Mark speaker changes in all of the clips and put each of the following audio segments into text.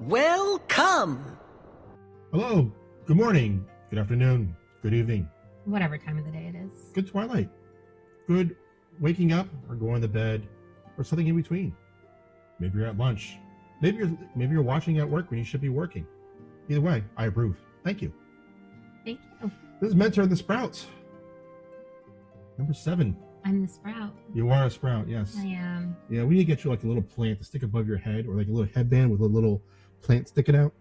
Speaker 1: Welcome!
Speaker 2: Hello, good morning, good afternoon, good evening.
Speaker 3: Whatever time of the day it is.
Speaker 2: Good twilight. Good waking up or going to bed or something in between. Maybe you're at lunch. Maybe you're watching at work when you should be working. Either way, I approve. Thank you.
Speaker 3: Thank you.
Speaker 2: This is Mentor the Sprouts. Number 7.
Speaker 3: I'm the sprout.
Speaker 2: You are a sprout, yes.
Speaker 3: I am.
Speaker 2: Yeah, we need to get you like a little plant to stick above your head or like a little headband with a little plant sticking out.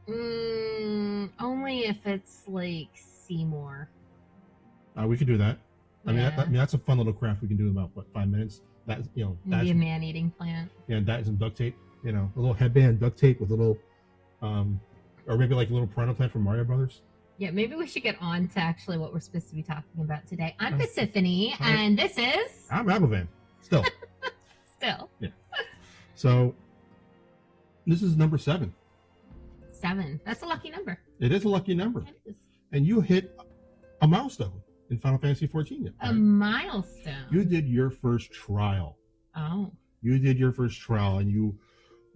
Speaker 3: Only if it's like Seymour.
Speaker 2: We could do that.
Speaker 3: Yeah.
Speaker 2: I mean, that's a fun little craft we can do in about, 5 minutes? That's
Speaker 3: Maybe a man-eating plant.
Speaker 2: Yeah, and that is some duct tape. A little headband, duct tape with a little, or maybe like a little piranha plant from Mario Brothers.
Speaker 3: Yeah, maybe we should get on to actually what we're supposed to be talking about today. I'm Pesiphone, and this is...
Speaker 2: I'm Abovan. Still.
Speaker 3: Still.
Speaker 2: Yeah. So, this is number 7.
Speaker 3: 7. That's a lucky number.
Speaker 2: It is a lucky number.
Speaker 3: It is.
Speaker 2: And you hit a milestone in Final Fantasy XIV. Right?
Speaker 3: A milestone.
Speaker 2: You did your first trial.
Speaker 3: Oh.
Speaker 2: You did your first trial, and you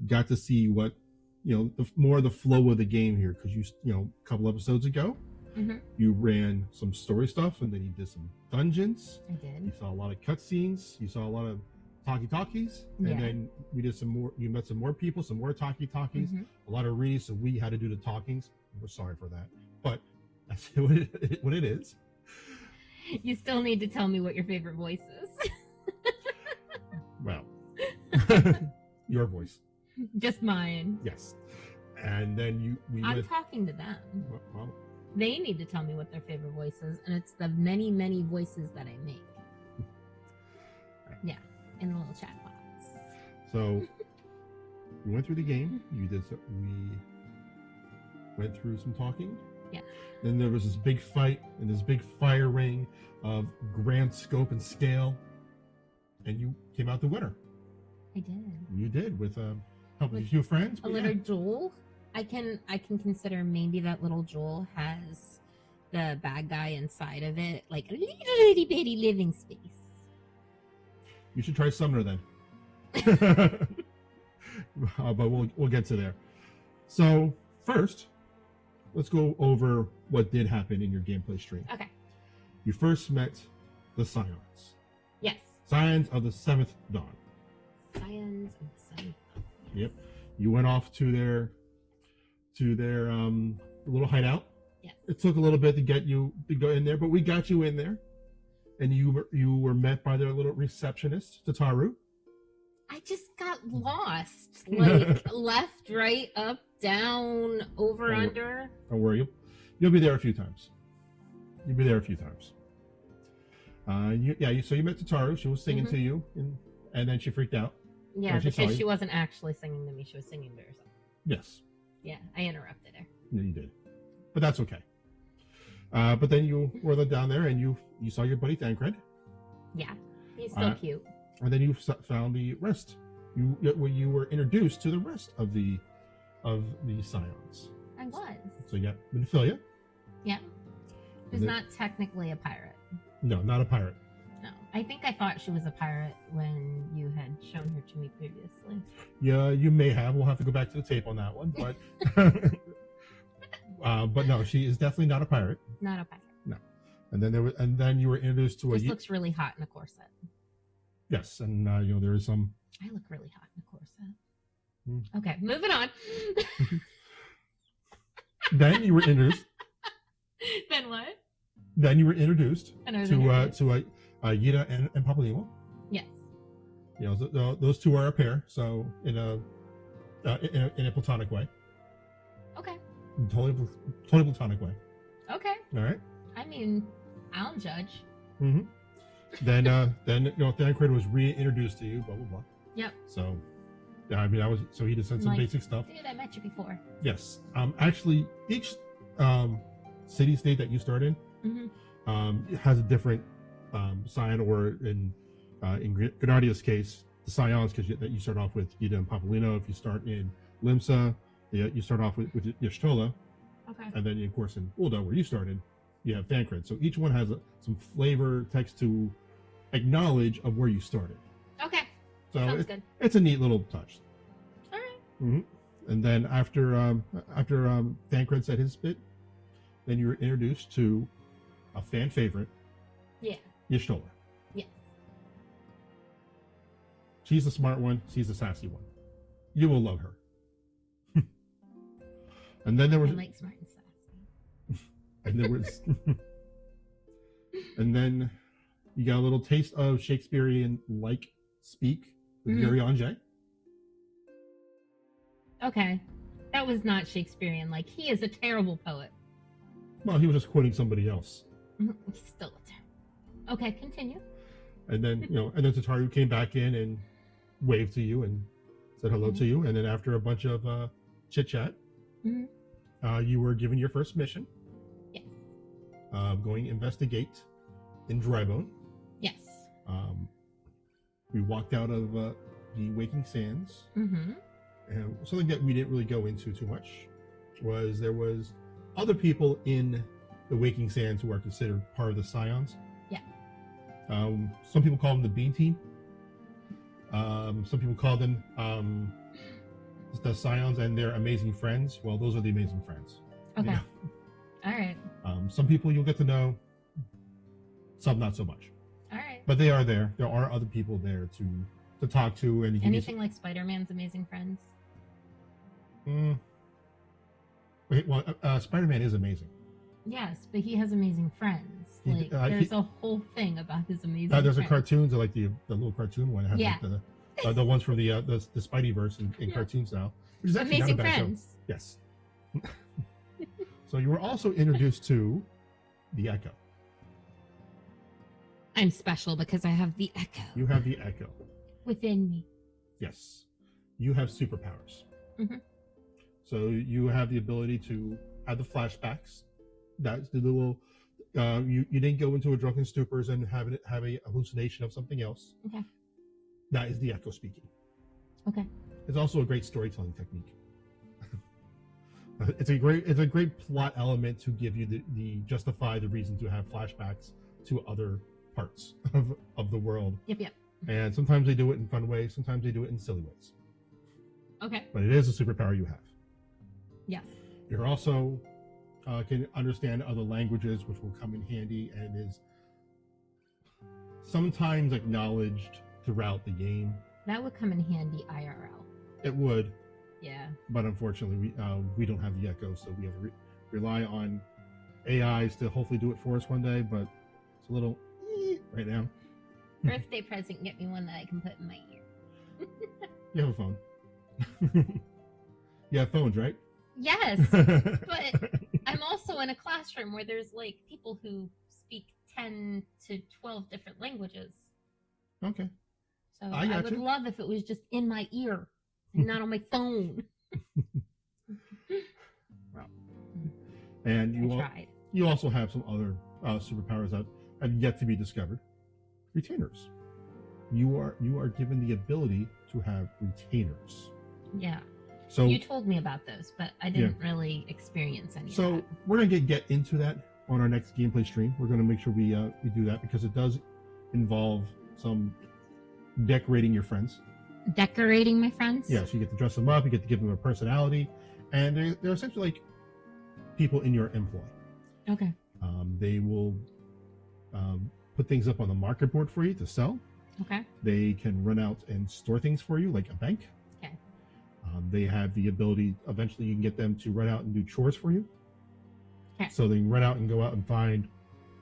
Speaker 2: got to see what, more of the flow of the game here, because a couple episodes ago, you ran some story stuff, and then you did some dungeons.
Speaker 3: I did.
Speaker 2: You saw a lot of cutscenes. You saw a lot of talkies, and then we did some more. You met some more people, some more talkies, a lot of reads. So we had to do the talkings. We're sorry for that, but that's what it is.
Speaker 3: You still need to tell me what your favorite voice is.
Speaker 2: Well, your voice.
Speaker 3: Just mine.
Speaker 2: Yes, and then
Speaker 3: I'm talking to them.
Speaker 2: Well,
Speaker 3: they need to tell me what their favorite voice is, and it's the many, many voices that I make. Yeah, in the little chat box.
Speaker 2: So we went through the game. We went through some talking.
Speaker 3: Yeah.
Speaker 2: Then there was this big fight and this big fire ring of grand scope and scale, and you came out the winner.
Speaker 3: I did.
Speaker 2: You did with help with a few friends.
Speaker 3: A little jewel. I can consider maybe that little jewel has the bad guy inside of it, like a little itty bitty living space.
Speaker 2: You should try Summoner then. But we'll get to there. So first, let's go over what did happen in your gameplay stream.
Speaker 3: Okay.
Speaker 2: You first met the Scions.
Speaker 3: Yes.
Speaker 2: Scions of the 7th Dawn.
Speaker 3: Scions of the 7th Dawn.
Speaker 2: Yep. You went off to their little hideout.
Speaker 3: Yes.
Speaker 2: It took a little bit to get you to go in there, but we got you in there. And you were met by their little receptionist, Tataru.
Speaker 3: I just got lost. Like left, right, up, down, over, under.
Speaker 2: Don't worry. You'll be there a few times. So you met Tataru. She was singing to you, and then she freaked out.
Speaker 3: Yeah, because she wasn't actually singing to me. She was singing to herself.
Speaker 2: Yes.
Speaker 3: Yeah, I interrupted her.
Speaker 2: Yeah, you did. But that's okay. But then you were down there, and you saw your buddy Thancred.
Speaker 3: Yeah, he's still cute.
Speaker 2: And then you found the rest. You were introduced to the rest of the Scions.
Speaker 3: I was.
Speaker 2: So you got Minophilia.
Speaker 3: Yeah. Who's not technically a pirate.
Speaker 2: No, not a pirate.
Speaker 3: No. I think I thought she was a pirate when you had shown her to me previously.
Speaker 2: Yeah, you may have. We'll have to go back to the tape on that one. But no, she is definitely not a pirate.
Speaker 3: Not a pirate.
Speaker 2: No. And then you were introduced to
Speaker 3: Just looks really hot in a corset.
Speaker 2: Yes, and there is some.
Speaker 3: I look really hot in a corset. Okay, moving on.
Speaker 2: Then you were introduced.
Speaker 3: Then what?
Speaker 2: Then you were introduced to Yida and Papalingo.
Speaker 3: Yes.
Speaker 2: Those two are a pair, so in a platonic way.
Speaker 3: Okay.
Speaker 2: Totally platonic way.
Speaker 3: Okay.
Speaker 2: All right.
Speaker 3: I mean, I don't judge.
Speaker 2: Mm-hmm. Then Thancred was reintroduced to you. Blah blah blah.
Speaker 3: Yep.
Speaker 2: So, yeah, I mean, he just said some basic stuff.
Speaker 3: Dude, I met you before.
Speaker 2: Yes. Actually, each city state that you start in has a different scion, or in Grenadia's case, the scions, because that you start off with Yida and Papalingo. If you start in Limsa, you start off with Y'shtola.
Speaker 3: Okay.
Speaker 2: And then, of course, in Ul'dah, where you started, you have Thancred. So each one has some flavor text to acknowledge of where you started.
Speaker 3: Okay.
Speaker 2: So
Speaker 3: Sounds good.
Speaker 2: It's a neat little touch.
Speaker 3: All right.
Speaker 2: Mm-hmm. And then after Thancred said his bit, then you're introduced to a fan favorite.
Speaker 3: Yeah.
Speaker 2: Y'shtola.
Speaker 3: Yes.
Speaker 2: She's the smart one. She's the sassy one. You will love her. And then there was.
Speaker 3: I like smart and sassy.
Speaker 2: And there was. And then you got a little taste of Shakespearean-like speak with Gary Ange.
Speaker 3: Okay. That was not Shakespearean. Like, he is a terrible poet.
Speaker 2: Well, he was just quoting somebody else.
Speaker 3: He's still a terrible. Okay, continue.
Speaker 2: And then, and then Tataru came back in and waved to you and said hello to you. And then after a bunch of chit-chat, you were given your first mission.
Speaker 3: Yes.
Speaker 2: Going investigate in Drybone.
Speaker 3: Yes.
Speaker 2: We walked out of the Waking Sands. And something that we didn't really go into too much was there was other people in the Waking Sands who are considered part of the Scions.
Speaker 3: Yeah.
Speaker 2: Some people call them the Bean Team. Some people call them the Scions and their amazing friends. Well, those are the amazing friends.
Speaker 3: Okay. All right.
Speaker 2: Some people you'll get to know, some not so much.
Speaker 3: All right.
Speaker 2: But they are there. There are other people there to talk to. And
Speaker 3: anything like Spider-Man's amazing friends?
Speaker 2: Well, Spider-Man is amazing.
Speaker 3: Yes, but he has amazing friends. Like, there's a whole thing about his amazing
Speaker 2: there's
Speaker 3: friends.
Speaker 2: a cartoon, like the little cartoon one. Has like the ones from the Spideyverse in cartoon style. Which is actually
Speaker 3: amazing
Speaker 2: not a bad
Speaker 3: friends.
Speaker 2: Show. Yes. So you were also introduced to the Echo.
Speaker 3: I'm special because I have the Echo.
Speaker 2: You have the Echo.
Speaker 3: Within me.
Speaker 2: Yes. You have superpowers. So you have the ability to have the flashbacks. That's the little. You didn't go into a drunken stupors and have a hallucination of something else.
Speaker 3: Okay.
Speaker 2: That is the Echo speaking.
Speaker 3: Okay.
Speaker 2: It's also a great storytelling technique. It's a great plot element to give you the justify the reason to have flashbacks to other parts of the world.
Speaker 3: Yep.
Speaker 2: And sometimes they do it in fun ways. Sometimes they do it in silly ways.
Speaker 3: Okay.
Speaker 2: But it is a superpower you have.
Speaker 3: Yes.
Speaker 2: You're also can understand other languages, which will come in handy and is sometimes acknowledged throughout the game.
Speaker 3: That would come in handy IRL.
Speaker 2: It would.
Speaker 3: Yeah.
Speaker 2: But unfortunately, we don't have the Echo, so we have to rely on AIs to hopefully do it for us one day. But it's a little right now.
Speaker 3: Birthday present, get me one that I can put in my ear.
Speaker 2: You have a phone. You have phones, right?
Speaker 3: Yes, but I'm also in a classroom where there's like people who speak 10 to 12 different languages.
Speaker 2: Okay.
Speaker 3: So I would love if it was just in my ear and not on my phone.
Speaker 2: Wow. And you also have some other superpowers that have yet to be discovered. Retainers. You are given the ability to have retainers.
Speaker 3: Yeah.
Speaker 2: So
Speaker 3: you told me about those, but I didn't really experience any of that.
Speaker 2: So we're going to get into that on our next gameplay stream. We're going to make sure we do that because it does involve some decorating your friends.
Speaker 3: Decorating my friends?
Speaker 2: Yeah, so you get to dress them up, you get to give them a personality, and they're essentially like people in your employ.
Speaker 3: Okay.
Speaker 2: They will put things up on the market board for you to sell.
Speaker 3: Okay.
Speaker 2: They can run out and store things for you like a bank.
Speaker 3: Okay.
Speaker 2: They have the ability, eventually you can get them to run out and do chores for you.
Speaker 3: Okay.
Speaker 2: So they can run out and go out and find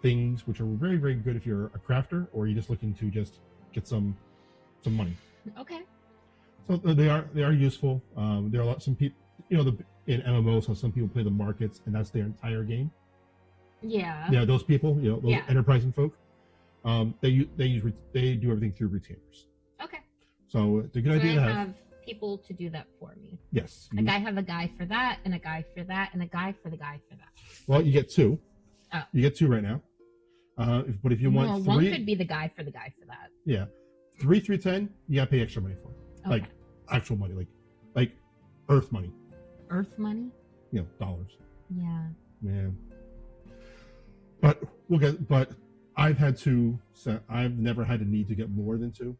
Speaker 2: things which are very, very good if you're a crafter or you're just looking to just get some money.
Speaker 3: Okay.
Speaker 2: So they are useful. There are some people, in MMOs, how some people play the markets and that's their entire game.
Speaker 3: Yeah.
Speaker 2: Yeah, those people, those enterprising folk, they do everything through retainers.
Speaker 3: Okay.
Speaker 2: So it's a good idea to have
Speaker 3: people to do that for me.
Speaker 2: Yes.
Speaker 3: Like I have a guy for that, and a guy for that, and a guy for the guy for that.
Speaker 2: Well, you get two.
Speaker 3: Oh.
Speaker 2: You get two right now. But if you want three,
Speaker 3: one could be the guy for that.
Speaker 2: Yeah. 3 through 10, you gotta pay extra money for it.
Speaker 3: Okay.
Speaker 2: Like actual money, like Earth money.
Speaker 3: Earth money?
Speaker 2: Dollars.
Speaker 3: Yeah.
Speaker 2: Yeah. But I've never had a need to get more than 2.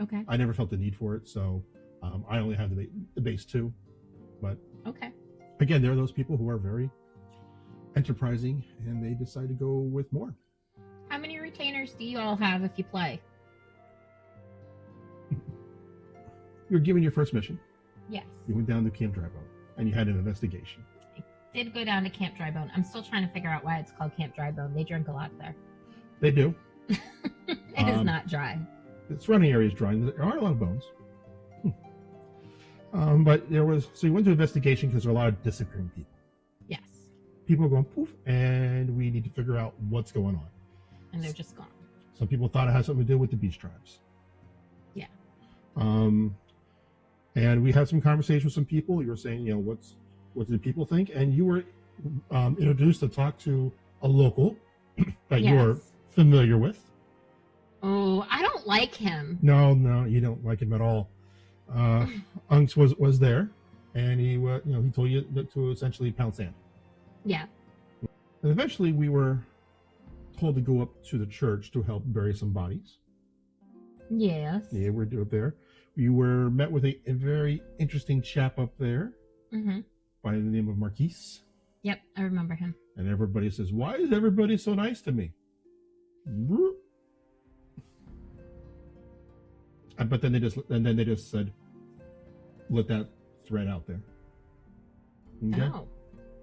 Speaker 3: Okay.
Speaker 2: I never felt the need for it, so I only have the base 2. But
Speaker 3: Okay.
Speaker 2: again, there are those people who are very enterprising, and they decide to go with more.
Speaker 3: How many retainers do you all have if you play?
Speaker 2: You're given your first mission.
Speaker 3: Yes.
Speaker 2: You went down to Camp Drybone, and you had an investigation.
Speaker 3: I did go down to Camp Drybone. I'm still trying to figure out why it's called Camp Drybone. They drink a lot there.
Speaker 2: They do.
Speaker 3: It is not dry.
Speaker 2: The surrounding area is dry. There are a lot of bones. But there was, so you went to investigation because there are a lot of disappearing people.
Speaker 3: Yes.
Speaker 2: People are going poof, and we need to figure out what's going on.
Speaker 3: And they're just gone.
Speaker 2: Some people thought it had something to do with the beach tribes.
Speaker 3: Yeah.
Speaker 2: And we had some conversation with some people. You were saying, you know, what do people think? And you were introduced to talk to a local that you are familiar with.
Speaker 3: Oh, I don't like him.
Speaker 2: No, you don't like him at all. Unks was there, and he told you to essentially pound sand.
Speaker 3: Yeah.
Speaker 2: And eventually, we were told to go up to the church to help bury some bodies.
Speaker 3: Yes.
Speaker 2: Yeah, we're up there. We were met with a very interesting chap up there by the name of Marquise.
Speaker 3: Yep, I remember him.
Speaker 2: And everybody says, "Why is everybody so nice to me?" But then they just said, "Let that thread out there." Okay?
Speaker 3: Oh.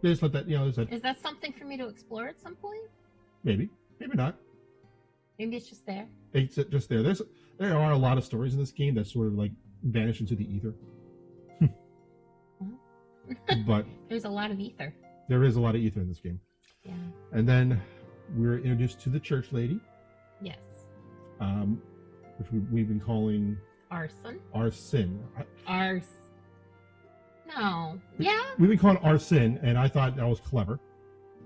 Speaker 2: They just let that, they said,
Speaker 3: Is that something for me to explore at some point?
Speaker 2: maybe not.
Speaker 3: Maybe it's just there.
Speaker 2: It's just there. There are a lot of stories in this game that sort of like vanish into the ether. But
Speaker 3: there's a lot of ether.
Speaker 2: There is a lot of ether in this game.
Speaker 3: Yeah.
Speaker 2: And then we were introduced to the church lady.
Speaker 3: Yes.
Speaker 2: Which we've been calling
Speaker 3: Arson. No. Yeah.
Speaker 2: We've been calling Arson, and I thought that was clever.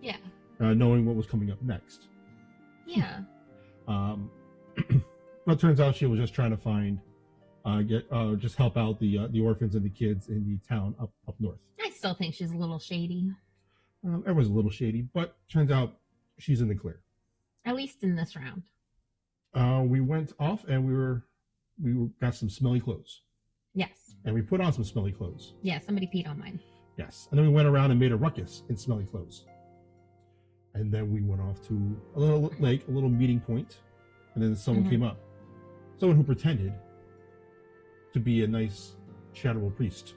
Speaker 3: Yeah.
Speaker 2: Knowing what was coming up next.
Speaker 3: Yeah.
Speaker 2: But it turns out she was just trying to find, just help out the orphans and the kids in the town up north.
Speaker 3: I still think she's a little shady.
Speaker 2: Everyone's a little shady, but turns out she's in the clear.
Speaker 3: At least in this round.
Speaker 2: We went off and we got some smelly clothes.
Speaker 3: Yes.
Speaker 2: And we put on some smelly clothes.
Speaker 3: Yeah, somebody peed on mine.
Speaker 2: Yes. And then we went around and made a ruckus in smelly clothes. And then we went off to a little lake, a little meeting point, and then someone came up. Someone who pretended to be a nice, charitable priest.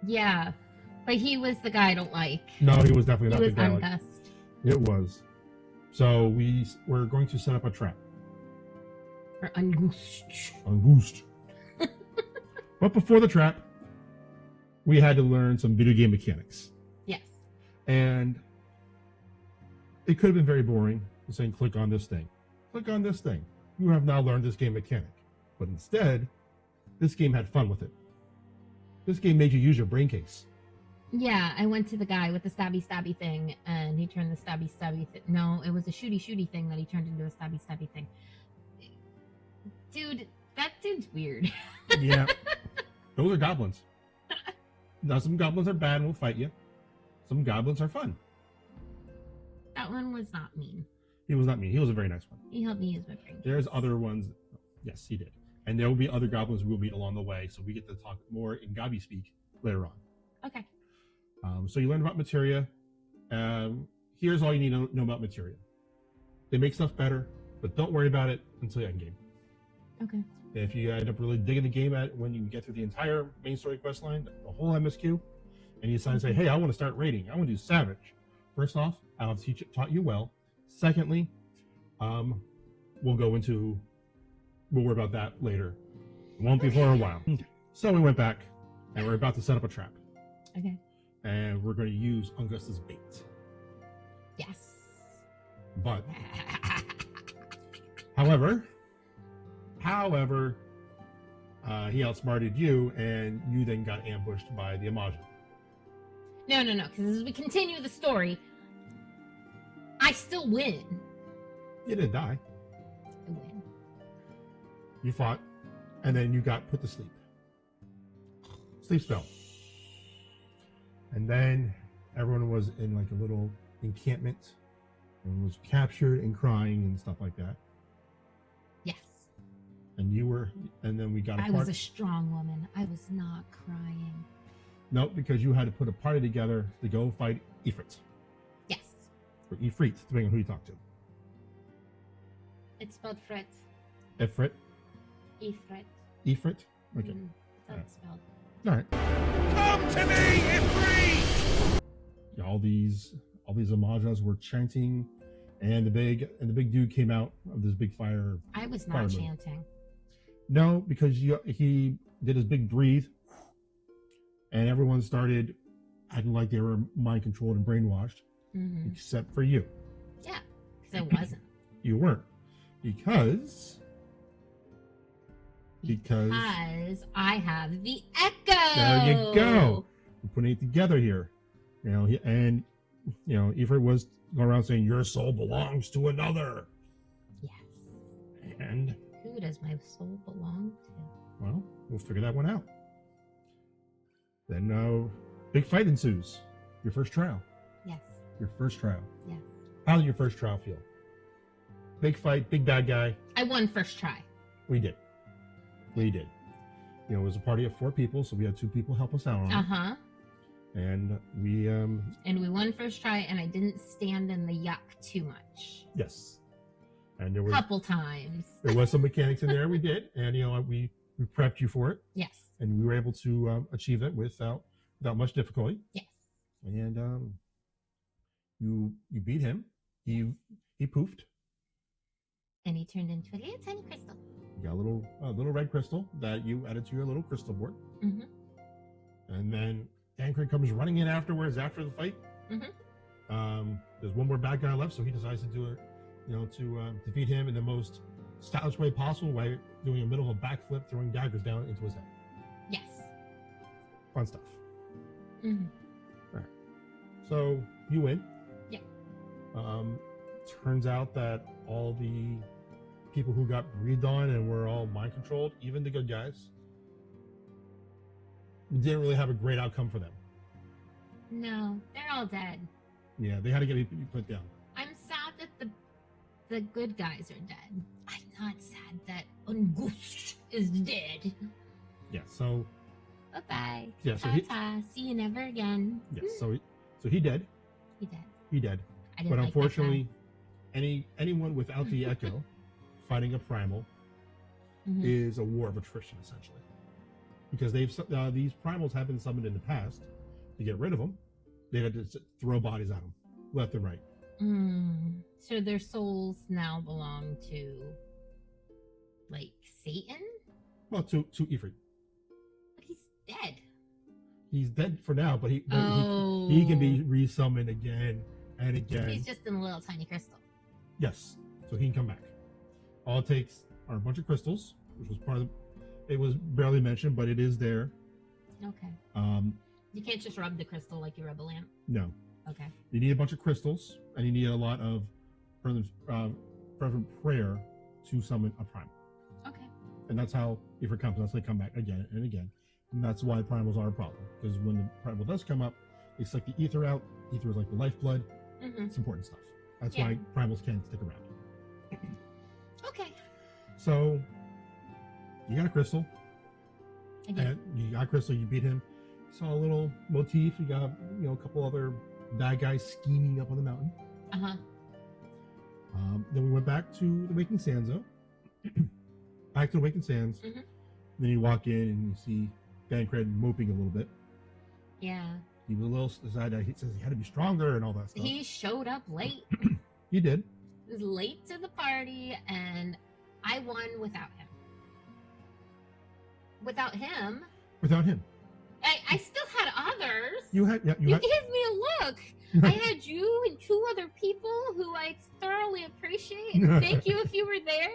Speaker 3: Yeah. But he was the guy I don't like.
Speaker 2: No, he was definitely not the guy.
Speaker 3: He was Ungust.
Speaker 2: It was. So we were going to set up a trap.
Speaker 3: Or Ungust.
Speaker 2: Ungust. But before the trap, we had to learn some video game mechanics.
Speaker 3: Yes.
Speaker 2: And it could have been very boring, saying, click on this thing. Click on this thing. You have now learned this game mechanic. But instead, this game had fun with it. This game made you use your brain case.
Speaker 3: Yeah, I went to the guy with the stabby thing, and he turned the stabby thing. No, it was a shooty thing that he turned into a stabby thing. Dude, that dude's weird.
Speaker 2: Yeah. Those are goblins. Now, some goblins are bad and will fight you. Some goblins are fun.
Speaker 3: That one was not mean.
Speaker 2: He was not mean. He was a very nice one.
Speaker 3: He helped me use my brain.
Speaker 2: There's other ones. Yes, he did. And there will be other goblins we'll meet along the way, so we get to talk more in Gabi speak later on.
Speaker 3: Okay.
Speaker 2: So you learn about Materia. Here's all you need to know about Materia. They make stuff better, but don't worry about it until you end game.
Speaker 3: Okay.
Speaker 2: If you end up really digging the game when you get through the entire main story quest line, the whole MSQ, and you decide to say, hey, I want to start raiding. I want to do Savage. First off, I'll have taught you well. Secondly, we'll worry about that later. It won't be for a while. So we went back, and we're about to set up a trap.
Speaker 3: Okay.
Speaker 2: And we're going to use Ungust as bait.
Speaker 3: Yes.
Speaker 2: But, however, he outsmarted you, and you then got ambushed by the Amajin.
Speaker 3: No, because as we continue the story, I still win.
Speaker 2: You didn't die.
Speaker 3: I win.
Speaker 2: You fought, and then you got put to sleep. Sleep spell. And then everyone was in like a little encampment and was captured and crying and stuff like that.
Speaker 3: Yes.
Speaker 2: And then we got
Speaker 3: I was a strong woman. I was not crying.
Speaker 2: Nope, because you had to put a party together to go fight Ifrit.
Speaker 3: Yes.
Speaker 2: Or Ifrit, depending on who you talk to.
Speaker 3: It's spelled Frit.
Speaker 2: Ifrit?
Speaker 3: Ifrit.
Speaker 2: Ifrit? Okay.
Speaker 3: That's spelled.
Speaker 2: All right.
Speaker 1: Come to me, Ifrit!
Speaker 2: Yeah, all these Amajas were chanting, and the big dude came out of this big fire.
Speaker 3: I was not chanting.
Speaker 2: No, because he did his big breathe, and everyone started acting like they were mind controlled and brainwashed, except for you.
Speaker 3: Yeah, because I wasn't.
Speaker 2: You weren't, because
Speaker 3: I have the echo.
Speaker 2: There you go. We're putting it together here, and Ifrit was going around saying your soul belongs to another.
Speaker 3: Yes.
Speaker 2: And
Speaker 3: who does my soul belong to?
Speaker 2: Well, we'll figure that one out. Then big fight ensues. Your first trial.
Speaker 3: Yes.
Speaker 2: Your first trial.
Speaker 3: Yes.
Speaker 2: How did your first trial feel? Big fight, big bad guy.
Speaker 3: I won first try.
Speaker 2: We did. It was a party of 4 people, so we had 2 people help us out on it. And we
Speaker 3: won first try, and I didn't stand in the yuck too much.
Speaker 2: Yes. And there was
Speaker 3: couple times.
Speaker 2: There was some mechanics in there we did, and we prepped you for it.
Speaker 3: Yes.
Speaker 2: And we were able to achieve it without much difficulty.
Speaker 3: Yes.
Speaker 2: And you beat him. He poofed.
Speaker 3: And he turned into a little tiny crystal.
Speaker 2: You got a little red crystal that you added to your little crystal board.
Speaker 3: Mm-hmm.
Speaker 2: And then Dankred comes running in afterwards after the fight.
Speaker 3: Mm-hmm.
Speaker 2: There's one more bad guy left, so he decides to do it, to defeat him in the most stylish way possible by doing a middle of a backflip, throwing daggers down into his head.
Speaker 3: Yes.
Speaker 2: Fun stuff.
Speaker 3: Mm-hmm.
Speaker 2: All right. So you win.
Speaker 3: Yeah.
Speaker 2: Turns out that all the people who got breathed on and were all mind controlled, even the good guys, didn't really have a great outcome for them.
Speaker 3: No, they're all dead.
Speaker 2: Yeah, they had to get put down.
Speaker 3: I'm sad that the good guys are dead. I'm not sad that Ungush is dead.
Speaker 2: Yeah, so
Speaker 3: bye-bye.
Speaker 2: Yeah, so
Speaker 3: see you never again.
Speaker 2: Yes, so he dead. He dead. But unfortunately, anyone without the echo fighting a primal is a war of attrition, essentially. Because these primals have been summoned in the past. To get rid of them, they had to throw bodies at them, left and right.
Speaker 3: So their souls now belong to, like, Satan?
Speaker 2: Well, to Ifrit.
Speaker 3: But he's dead.
Speaker 2: He's dead for now, but he can be resummoned again and again.
Speaker 3: He's just in a little tiny crystal.
Speaker 2: Yes, so he can come back. All it takes are a bunch of crystals, which was part of it was barely mentioned, but it is there.
Speaker 3: Okay. You can't just rub the crystal like you rub a lamp?
Speaker 2: No.
Speaker 3: Okay.
Speaker 2: You need a bunch of crystals, and you need a lot of fervent prayer to summon a primal.
Speaker 3: Okay.
Speaker 2: And that's how Ifrit comes. That's how they come back again and again. And that's why primals are a problem. Because when the primal does come up, they suck the ether out. Ether is like the lifeblood. It's important stuff. That's why primals can't stick around.
Speaker 3: Okay.
Speaker 2: So, you got a crystal.
Speaker 3: I did.
Speaker 2: And you got a crystal, you beat him. You saw a little motif. You got, a couple other bad guys scheming up on the mountain. Then we went back to the Waking Sands, though. Back to the Waking Sands. Then you walk in and you see Dankred moping a little bit.
Speaker 3: Yeah.
Speaker 2: He was a little sad. He says he had to be stronger and all that stuff.
Speaker 3: He showed up late.
Speaker 2: He did.
Speaker 3: He was late to the party, and I won without him. Without him?
Speaker 2: Without him.
Speaker 3: I still had others.
Speaker 2: You had, yeah,
Speaker 3: you gave me a look. I had you and 2 other people who I thoroughly appreciate. Thank you if you were there.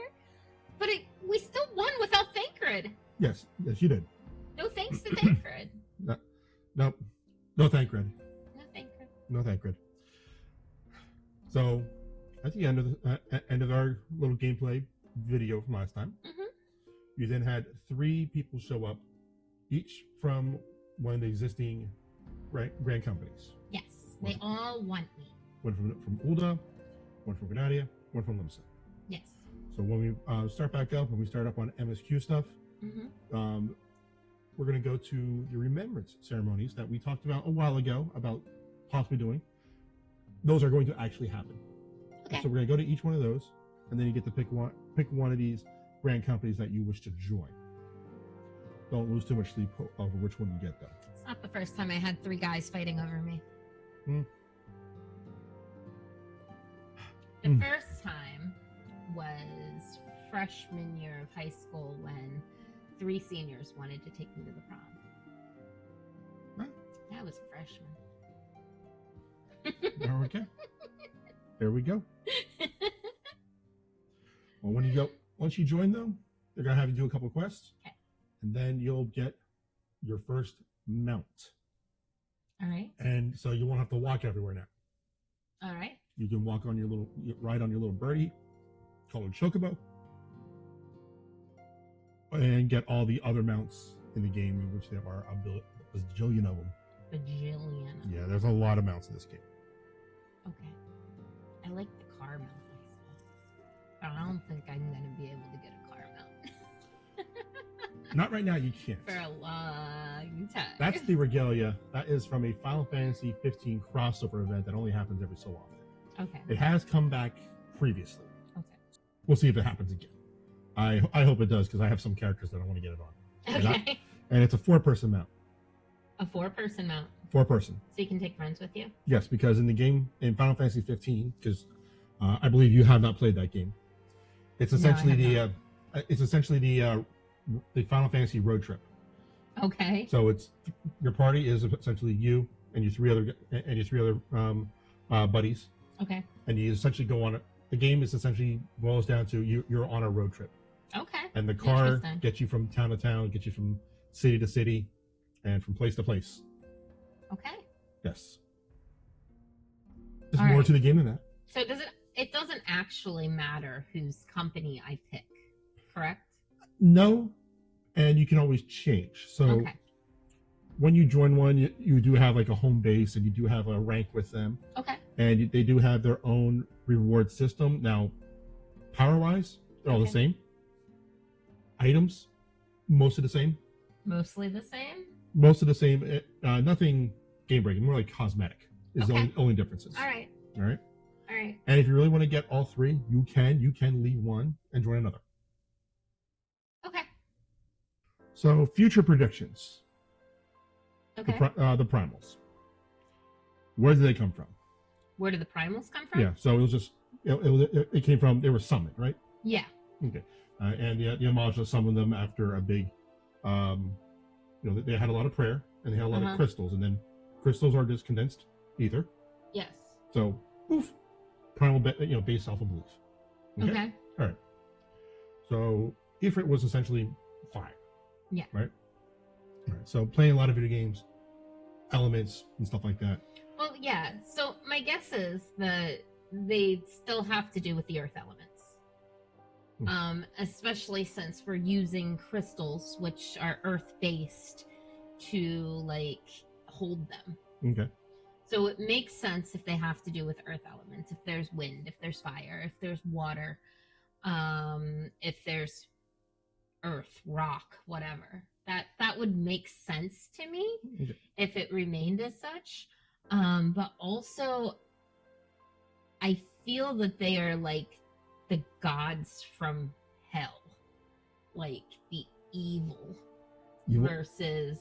Speaker 3: But we still won without Thancred.
Speaker 2: Yes, you did.
Speaker 3: No thanks to Thancred.
Speaker 2: No Thancred.
Speaker 3: No Thancred.
Speaker 2: So, at the end of our little gameplay video from last time, you then had 3 people show up, each from one of the existing grand companies.
Speaker 3: Yes, they all want me.
Speaker 2: One from Ulda, one from Granadia, one from Limsa.
Speaker 3: Yes.
Speaker 2: So when we start back up, when we start up on MSQ stuff, we're going to go to the remembrance ceremonies that we talked about a while ago about possibly doing. Those are going to actually happen.
Speaker 3: Okay.
Speaker 2: So we're going to go to each one of those, and then you get to pick one of these grand companies that you wish to join. Don't lose too much sleep over which one you get, though.
Speaker 3: It's not the first time I had 3 guys fighting over me. The first time was freshman year of high school when 3 seniors wanted to take me to the prom.
Speaker 2: Right.
Speaker 3: I was a freshman.
Speaker 2: Okay. There we go. Well, once you join, though, they're going to have you do a couple quests.
Speaker 3: Okay.
Speaker 2: And then you'll get your first mount.
Speaker 3: All right.
Speaker 2: And so you won't have to walk everywhere now.
Speaker 3: All right.
Speaker 2: You can ride on your little birdie called a chocobo, and get all the other mounts in the game, in which there are a bajillion of them.
Speaker 3: Bajillion.
Speaker 2: Yeah, there's a lot of mounts in this game.
Speaker 3: Okay. I like the car mount myself. I don't think I'm going to be able to get a car mount.
Speaker 2: Not right now, you can't.
Speaker 3: For a long time.
Speaker 2: That's the regalia. That is from a Final Fantasy 15 crossover event that only happens every so often.
Speaker 3: Okay.
Speaker 2: It has come back previously.
Speaker 3: Okay.
Speaker 2: We'll see if it happens again. I hope it does, because I have some characters that I want to get it on.
Speaker 3: Okay.
Speaker 2: And it's a 4-person mount.
Speaker 3: A 4-person mount.
Speaker 2: 4-person.
Speaker 3: So you can take friends with you?
Speaker 2: Yes, because in the game, in Final Fantasy 15, because I believe you have not played that game, it's essentially the Final Fantasy road trip.
Speaker 3: Okay.
Speaker 2: So it's your party is essentially you and your three other buddies.
Speaker 3: Okay.
Speaker 2: And you essentially go on it. The game is essentially boils down to you're on a road trip.
Speaker 3: Okay.
Speaker 2: And the car gets you from town to town, gets you from city to city, and from place to place.
Speaker 3: Okay.
Speaker 2: Yes. There's more to the game than that.
Speaker 3: So it doesn't actually matter whose company I pick, correct?
Speaker 2: No, and you can always change. So when you join one, you do have like a home base, and you do have a rank with them.
Speaker 3: Okay.
Speaker 2: And they do have their own reward system. Now, power-wise, they're all the same. Items, most of the same.
Speaker 3: Mostly the same?
Speaker 2: Most of the same. Nothing game-breaking. More like cosmetic is the only differences.
Speaker 3: All right.
Speaker 2: All right.
Speaker 3: All right.
Speaker 2: And if you really want to get all 3, you can leave one and join another.
Speaker 3: Okay.
Speaker 2: So, future predictions.
Speaker 3: Okay.
Speaker 2: The primals. Where do they come from?
Speaker 3: Where do the primals come from?
Speaker 2: Yeah. So it was just it came from, they were summoned, right?
Speaker 3: Yeah.
Speaker 2: Okay. And the Yamaja summoned them after a big, they had a lot of prayer, and they had a lot of crystals, and then crystals are just condensed ether.
Speaker 3: Yes.
Speaker 2: So, poof, primal, based off of belief.
Speaker 3: Okay.
Speaker 2: All right. So Ifrit was essentially fire.
Speaker 3: Yeah.
Speaker 2: Right. All right. So playing a lot of video games, elements and stuff like that.
Speaker 3: Well, yeah. So my guess is that they still have to do with the earth elements. Especially since we're using crystals, which are earth-based, to hold them.
Speaker 2: Okay.
Speaker 3: So it makes sense if they have to do with earth elements. If there's wind, if there's fire, if there's water, if there's earth, rock, whatever. That would make sense to me if it remained as such. But also, I feel that they are like the gods from hell, like the evil versus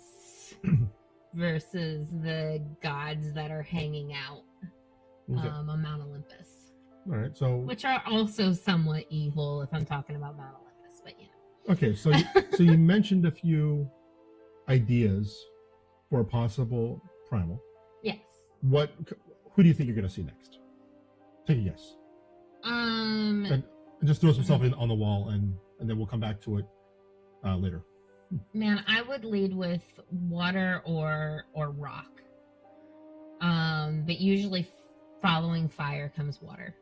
Speaker 3: the gods that are hanging out on Mount Olympus.
Speaker 2: All right, so
Speaker 3: which are also somewhat evil if I'm talking about Mount Olympus, but
Speaker 2: Okay, so you mentioned a few ideas for a possible primal.
Speaker 3: Yes.
Speaker 2: Who do you think you're going to see next? Take a guess. And just throw some stuff on the wall, and then we'll come back to it later.
Speaker 3: Man, I would lead with water or rock. But usually following fire comes water.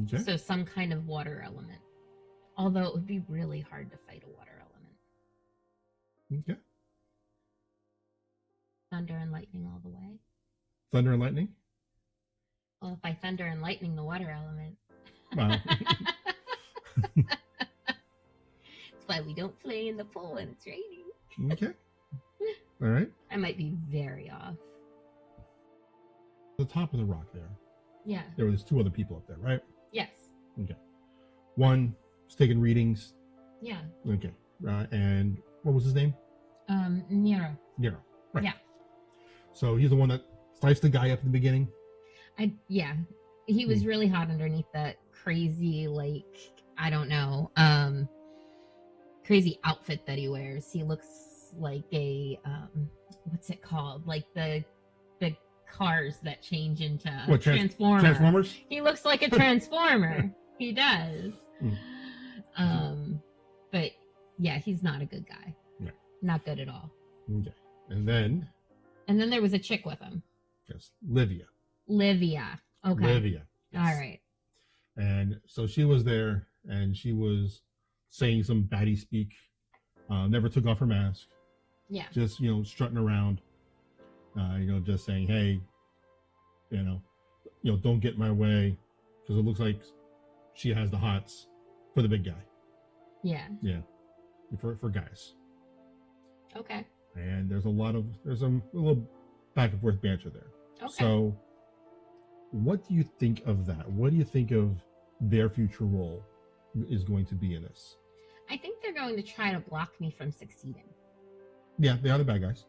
Speaker 2: Okay.
Speaker 3: So some kind of water element. Although it would be really hard to fight a water element.
Speaker 2: Okay.
Speaker 3: Thunder and lightning all the way.
Speaker 2: Thunder and lightning?
Speaker 3: Well, if I thunder and lightning the water element.
Speaker 2: Wow.
Speaker 3: That's why we don't play in the pool when it's raining.
Speaker 2: Okay. All right.
Speaker 3: I might be very off.
Speaker 2: The top of the rock there.
Speaker 3: Yeah.
Speaker 2: There was 2 other people up there, right?
Speaker 3: Yes.
Speaker 2: Okay. One was taking readings.
Speaker 3: Yeah.
Speaker 2: Okay. And what was his name?
Speaker 3: Nero.
Speaker 2: Nero. Right.
Speaker 3: Yeah.
Speaker 2: So he's the one that sliced the guy up in the beginning.
Speaker 3: Yeah. He was really hot underneath that crazy, like, I don't know, crazy outfit that he wears. He looks like a what's it called? Like the cars that change into Transformers.
Speaker 2: Transformers?
Speaker 3: He looks like a Transformer. He does. But yeah, he's not a good guy.
Speaker 2: No.
Speaker 3: Not good at all.
Speaker 2: Okay. And then
Speaker 3: there was a chick with him.
Speaker 2: Yes, Livia.
Speaker 3: Okay.
Speaker 2: Livia. Yes.
Speaker 3: All right.
Speaker 2: And so she was there, and she was saying some baddie speak. Never took off her mask.
Speaker 3: Yeah.
Speaker 2: Just strutting around. Just saying, hey, don't get in my way, because it looks like she has the hots for the big guy.
Speaker 3: Yeah.
Speaker 2: Yeah. For guys.
Speaker 3: Okay.
Speaker 2: And there's a little back and forth banter there.
Speaker 3: Okay.
Speaker 2: So what do you think of that? What do you think of their future role is going to be in this?
Speaker 3: I think they're going to try to block me from succeeding.
Speaker 2: Yeah, they are the bad guys.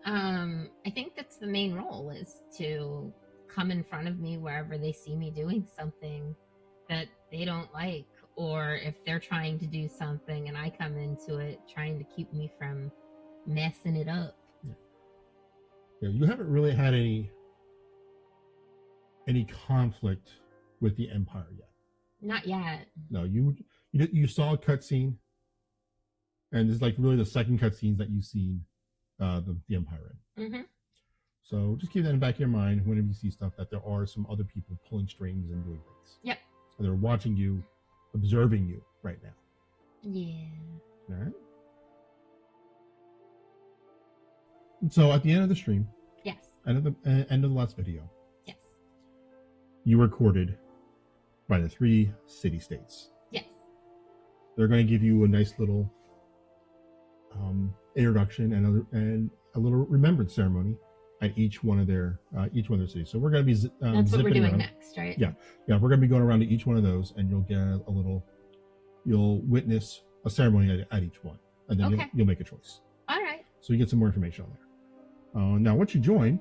Speaker 3: I think that's the main role, is to come in front of me wherever they see me doing something that they don't like, or if they're trying to do something and I come into it trying to keep me from messing it up.
Speaker 2: Yeah, you haven't really had any conflict with the Empire yet.
Speaker 3: Not yet.
Speaker 2: No, you saw a cutscene, and it's like really the second cutscenes that you've seen the Empire in.
Speaker 3: Mm-hmm.
Speaker 2: So just keep that in the back of your mind whenever you see stuff, that there are some other people pulling strings and doing things.
Speaker 3: Yep.
Speaker 2: So they're watching you, observing you right now.
Speaker 3: Yeah.
Speaker 2: All right. So at the end of the stream,
Speaker 3: Yes.
Speaker 2: end of the last video,
Speaker 3: Yes.
Speaker 2: you were courted by the 3 city-states.
Speaker 3: Yes.
Speaker 2: They're going to give you a nice little introduction and a little remembrance ceremony at each one of their cities. So we're going to be
Speaker 3: that's what we're doing
Speaker 2: around.
Speaker 3: next, right?
Speaker 2: Yeah, we're going to be going around to each one of those, and you'll get you'll witness a ceremony at each one, and then you'll make a choice.
Speaker 3: All right.
Speaker 2: So you get some more information on there. Now, once you join,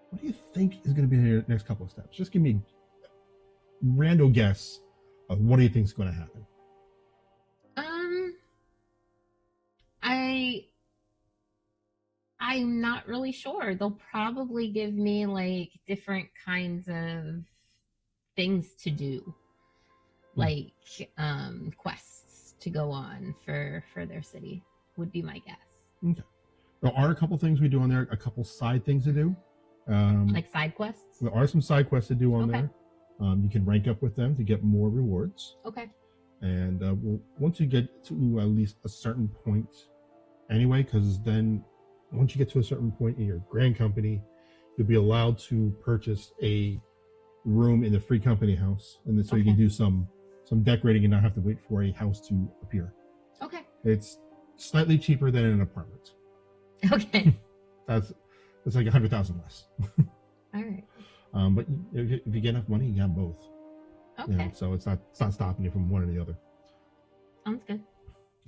Speaker 2: what do you think is going to be your next couple of steps? Just give me a random guess of what do you think is going to happen.
Speaker 3: I'm not really sure. They'll probably give me like different kinds of things to do, like quests to go on for their city, would be my guess.
Speaker 2: Okay. There are a couple things we do on there, a couple side things to do.
Speaker 3: Like side quests?
Speaker 2: There are some side quests to do on there. You can rank up with them to get more rewards.
Speaker 3: Okay.
Speaker 2: And once you get to at least a certain point, anyway, because then once you get to a certain point in your grand company, you'll be allowed to purchase a room in the free company house, and then so you can do some decorating and not have to wait for a house to appear. Okay. It's slightly cheaper than an apartment.
Speaker 3: Okay.
Speaker 2: That's like 100,000 less.
Speaker 3: All right.
Speaker 2: But if you get enough money, you got both.
Speaker 3: Okay.
Speaker 2: So it's not stopping you from one or the other.
Speaker 3: Sounds good.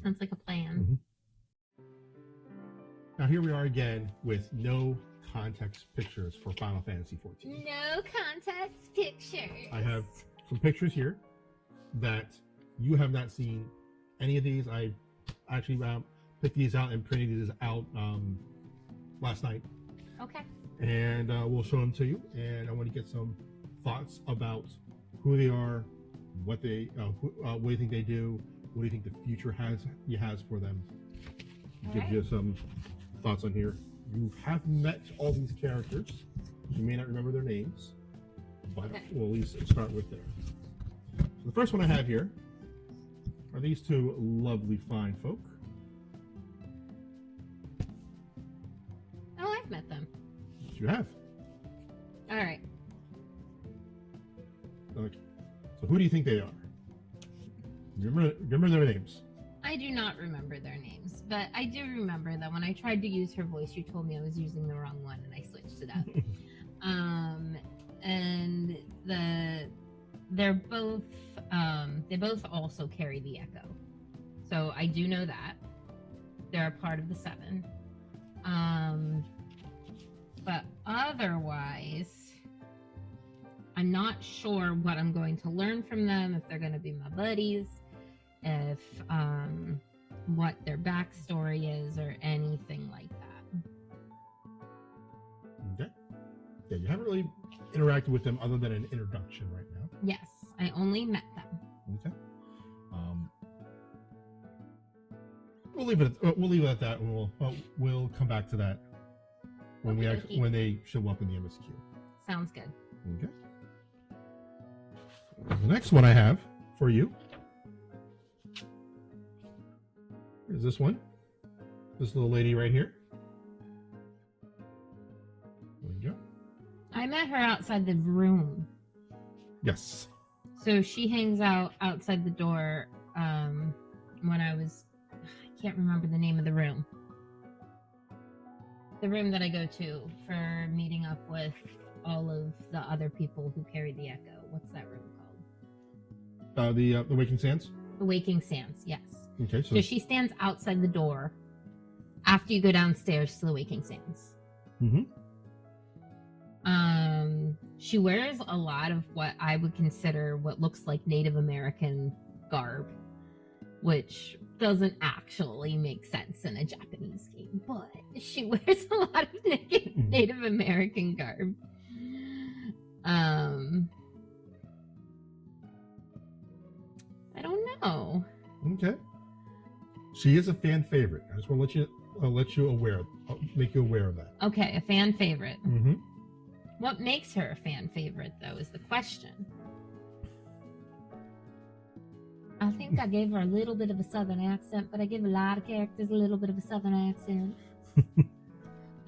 Speaker 3: Sounds like a plan.
Speaker 2: Mm-hmm. Now here we are again with no context pictures for Final Fantasy XIV.
Speaker 3: No context pictures.
Speaker 2: I have some pictures here that you have not seen any of these. I actually picked these out and printed these out last night.
Speaker 3: Okay.
Speaker 2: And we'll show them to you. And I want to get some thoughts about who they are, what do you think they do, what do you think the future has for them. Give you some thoughts on here. You have met all these characters. You may not remember their names, but we'll at least start with there. So the first one I have here are these 2 lovely fine folk.
Speaker 3: Oh, I've met them.
Speaker 2: You have.
Speaker 3: All right.
Speaker 2: Okay. So who do you think they are? Remember their names?
Speaker 3: I I do not remember their names, but I do remember that when I tried to use her voice, you told me I was using the wrong one, and I switched it up. And they both also carry the echo, so I do know that they're a part of the seven. But otherwise, I'm not sure what I'm going to learn from them, if they're going to be my buddies, if what their backstory is, or anything like that.
Speaker 2: Okay. Yeah, you haven't really interacted with them other than an introduction right now.
Speaker 3: Yes, I only met them.
Speaker 2: Okay. We'll leave it at that, and we'll come back to that when when they show up in the MSQ.
Speaker 3: Sounds good.
Speaker 2: Okay. The next one I have for you is this one. This little lady right here. There you go.
Speaker 3: I met her outside the room.
Speaker 2: Yes.
Speaker 3: So she hangs out outside the door when I can't remember the name of the room. The room that I go to for meeting up with all of the other people who carry the echo. What's that room called?
Speaker 2: The Waking Sands?
Speaker 3: The Waking Sands, yes.
Speaker 2: Okay,
Speaker 3: so she stands outside the door after you go downstairs to the Waking Sands.
Speaker 2: Mm-hmm.
Speaker 3: She wears a lot of what I would consider what looks like Native American garb, which doesn't actually make sense in a Japanese game, but she wears a lot of Native American garb. I don't know.
Speaker 2: Okay. She is a fan favorite. I just want to make you aware of that.
Speaker 3: Okay, a fan favorite.
Speaker 2: Mm-hmm.
Speaker 3: What makes her a fan favorite, though, is the question. I think I gave her a little bit of a southern accent, but I give a lot of characters a little bit of a southern accent.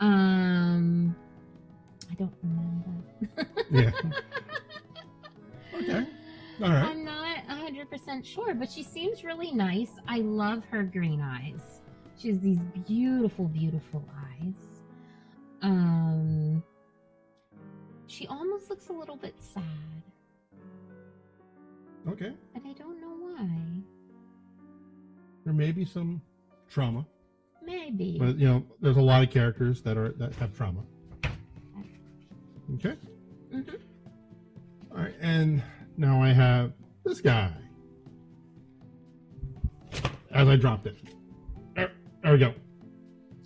Speaker 3: I don't remember.
Speaker 2: Yeah. Okay. All right.
Speaker 3: I'm not 100% sure, but she seems really nice. I love her green eyes. She has these beautiful, beautiful eyes. She almost looks a little bit sad.
Speaker 2: Okay.
Speaker 3: And I don't know why.
Speaker 2: There may be some trauma.
Speaker 3: Maybe.
Speaker 2: But there's a lot of characters that have trauma. Okay.
Speaker 3: Mm-hmm.
Speaker 2: All right, and now I have this guy. As I dropped it. There we go.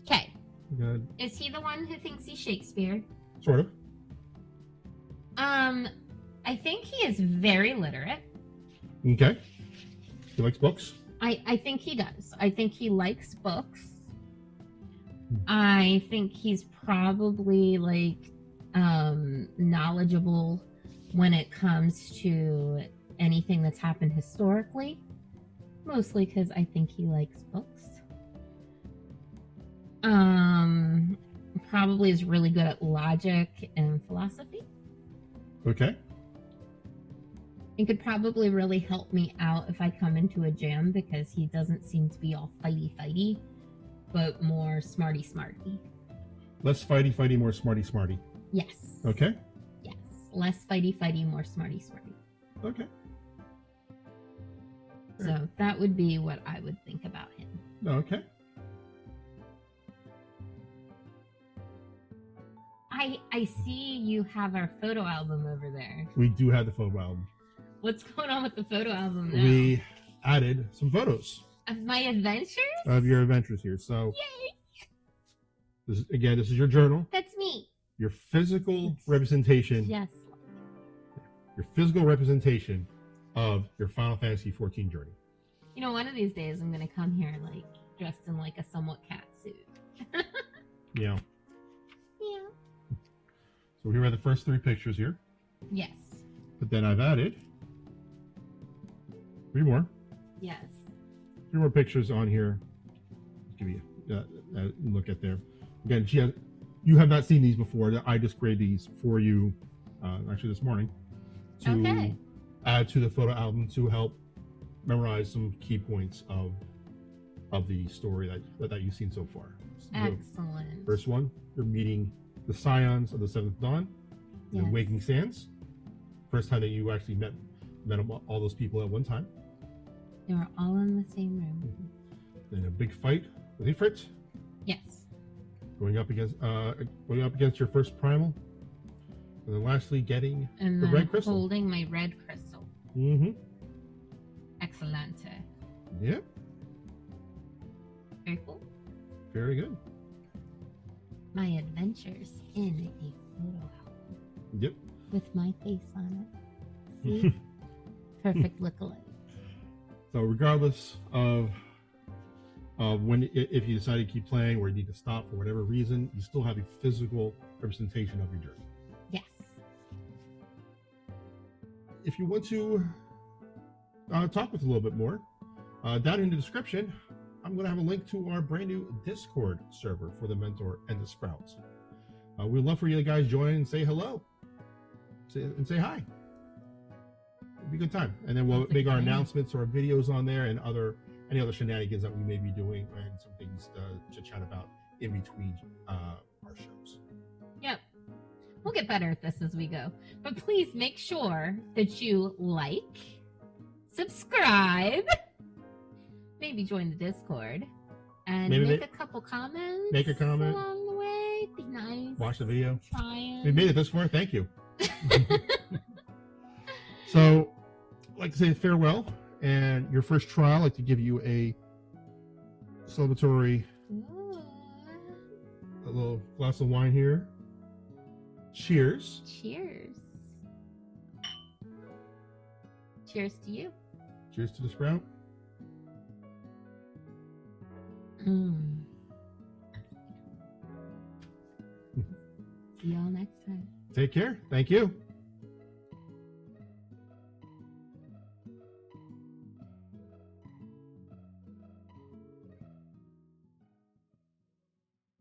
Speaker 3: Okay.
Speaker 2: Good.
Speaker 3: Is he the one who thinks he's Shakespeare?
Speaker 2: Sort of.
Speaker 3: I think he is very literate.
Speaker 2: Okay. He likes books?
Speaker 3: I think he does. I think he likes books. I think he's probably knowledgeable when it comes to anything that's happened historically. Mostly because I think he likes books. Probably is really good at logic and philosophy.
Speaker 2: Okay.
Speaker 3: He could probably really help me out if I come into a jam because he doesn't seem to be all fighty, but more smarty.
Speaker 2: Less fighty, more smarty.
Speaker 3: Yes.
Speaker 2: Okay.
Speaker 3: Yes. Less fighty, more smarty.
Speaker 2: Okay.
Speaker 3: So that would be what I would think about him.
Speaker 2: Okay.
Speaker 3: I see you have our photo album over there.
Speaker 2: We do have the photo album.
Speaker 3: What's going on with the photo album now?
Speaker 2: We added some photos
Speaker 3: Of my adventures?
Speaker 2: of your adventures here. So,
Speaker 3: Yay!
Speaker 2: This is your journal.
Speaker 3: That's me.
Speaker 2: Your physical representation.
Speaker 3: Yes.
Speaker 2: Your physical representation of your Final Fantasy XIV journey.
Speaker 3: One of these days I'm going to come here dressed in a somewhat cat suit.
Speaker 2: Yeah.
Speaker 3: Yeah.
Speaker 2: So here are the first 3 pictures here.
Speaker 3: Yes.
Speaker 2: But then I've added 3 more.
Speaker 3: Yes.
Speaker 2: 3 more pictures on here. Give you a look at there. Again, you have not seen these before. I just graded these for you, actually this morning, to add to the photo album to help memorize some key points of of the story that you've seen so far. So,
Speaker 3: Excellent.
Speaker 2: first one, you're meeting the Scions of the Seventh Dawn, the
Speaker 3: Yes.
Speaker 2: Waking Sands. First time that you actually met all those people at one time.
Speaker 3: They were all in the same room.
Speaker 2: Then a big fight with Ifrit,
Speaker 3: Yes.
Speaker 2: going up against your first primal, and then lastly getting
Speaker 3: And
Speaker 2: the
Speaker 3: then
Speaker 2: red crystal.
Speaker 3: holding my red crystal.
Speaker 2: Mm-hmm.
Speaker 3: Excellent.
Speaker 2: Yep.
Speaker 3: Very cool.
Speaker 2: Very good.
Speaker 3: My adventures in a photo album
Speaker 2: Yep.
Speaker 3: with my face on it. See? Perfect lookalike.
Speaker 2: So regardless of if you decide to keep playing or you need to stop for whatever reason, you still have a physical representation of your journey.
Speaker 3: Yes.
Speaker 2: If you want to talk with a little bit more, down in the description, I'm going to have a link to our brand new Discord server for the Mentor and the Sprouts. We'd love for you guys to join and say hello. Say hi. It'd be a good time. And then we'll make our announcements or videos on there and any other shenanigans that we may be doing and some things to chat about in between our shows.
Speaker 3: Yep. We'll get better at this as we go. But please make sure that you like, subscribe, maybe join the Discord, and make a couple comments.
Speaker 2: Make a comment
Speaker 3: along the way. Be nice.
Speaker 2: Watch the video.
Speaker 3: Try
Speaker 2: We made it this far. Thank you. So, I'd like to say farewell. And your first trial, I'd like to give you a celebratory, a little glass of wine here. Cheers.
Speaker 3: Cheers. Cheers to you.
Speaker 2: Cheers to the Sprout.
Speaker 3: See y'all next time.
Speaker 2: Take care. Thank you.